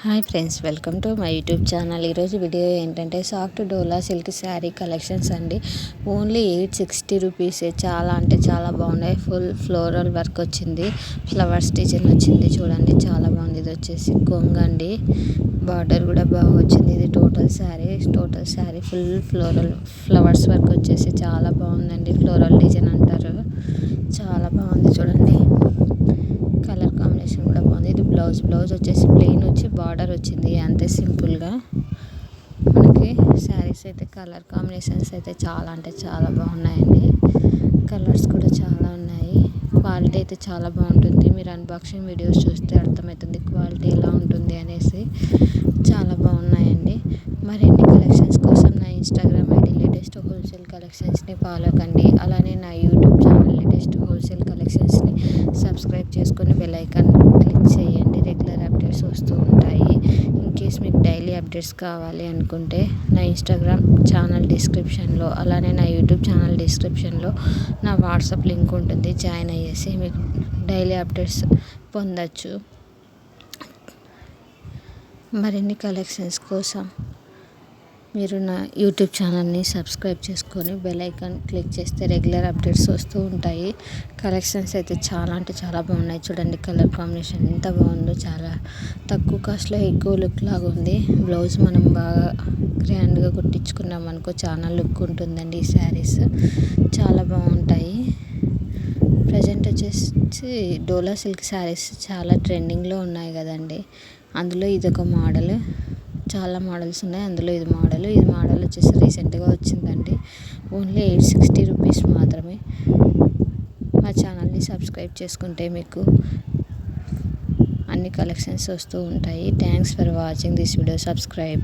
Hi friends, welcome to my YouTube channel. ఈరోజు video ఏంటంటే soft డోలా silk sari collections అండి. Only 860 రూపీసే. చాలా అంటే చాలా బాగున్నాయి. ఫుల్ ఫ్లోరల్ వర్క్ వచ్చింది, ఫ్లవర్స్ డిజైన్ వచ్చింది. చూడండి చాలా బాగుంది. ఇది వచ్చేసి కొంగు అండి, బార్డర్ కూడా బాగా వచ్చింది. ఇది total sari full floral flowers work వచ్చేసి చాలా బాగుందండి. ఫ్లోరల్ డిజైన్ అంటారు, చాలా బాగుంది. చూడండి కలర్ కాంబినేషన్ కూడా బాగుంది. ఇది బ్లౌజ్ వచ్చేసి ప్లెయిన్ వచ్చి బార్డర్ వచ్చింది, అంతే సింపుల్గా. మనకి శారీస్ అయితే కలర్ కాంబినేషన్స్ అయితే చాలా అంటే చాలా బాగున్నాయండి. కలర్స్ కూడా చాలా ఉన్నాయి. క్వాలిటీ అయితే చాలా బాగుంటుంది. మీరు అన్బాక్సింగ్ వీడియోస్ చూస్తే అర్థమవుతుంది క్వాలిటీ ఎలా ఉంటుంది అనేసి. చాలా బాగున్నాయండి. మరిన్ని కలెక్షన్స్ కోసం నా ఇన్స్టాగ్రామ్ ఐడి లేటెస్ట్ హోల్సేల్ కలెక్షన్స్ని ఫాలో కండి. అలానే నా యూట్యూబ్ ఛానల్ లేటెస్ట్ హోల్సేల్ కలెక్షన్స్ని సబ్స్క్రైబ్ చేసుకొని బెల్ ఐకాన్ క్లిక్ చేయండి. రెగ్యులర్ అప్డేట్స్ వస్తూ ఉంటాయి. ఇన్ కేస్ మీకు డైలీ అప్డేట్స్ కావాలి అనుకుంటే నా ఇన్స్టాగ్రామ్ ఛానల్ డిస్క్రిప్షన్లో, అలానే నా యూట్యూబ్ ఛానల్ డిస్క్రిప్షన్లో నా వాట్సాప్ లింక్ ఉంటుంది. జాయిన్ అయ్యేసి మీకు డైలీ అప్డేట్స్ పొందొచ్చు. మరిన్ని కలెక్షన్స్ కోసం మీరు నా యూట్యూబ్ ఛానల్ని సబ్స్క్రైబ్ చేసుకొని బెల్ ఐకాన్ క్లిక్ చేస్తే రెగ్యులర్ అప్డేట్స్ వస్తూ ఉంటాయి. కలెక్షన్స్ అయితే చాలా అంటే చాలా బాగున్నాయి. చూడండి కలర్ కాంబినేషన్ ఎంత బాగుందో. చాలా తక్కువ కాస్ట్లో ఎక్కువ లుక్ లాగా ఉంది. బ్లౌజ్ మనం బాగా గ్రాండ్గా కుట్టించుకున్నాం అనుకో చాలా లుక్ ఉంటుందండి. ఈ శారీస్ చాలా బాగుంటాయి. ప్రజెంట్ వచ్చేసి డోలా సిల్క్ శారీస్ చాలా ట్రెండింగ్లో ఉన్నాయి కదండి. అందులో ఇదొక మోడల్. చాలా మోడల్స్ ఉన్నాయి, అందులో ఇది మోడల్ వచ్చేసి రీసెంట్గా వచ్చిందండి. ఓన్లీ 860 రూపీస్ మాత్రమే. మా ఛానల్ని సబ్స్క్రైబ్ చేసుకుంటే మీకు అన్ని కలెక్షన్స్ వస్తూ ఉంటాయి. Thanks for watching this video. Subscribe.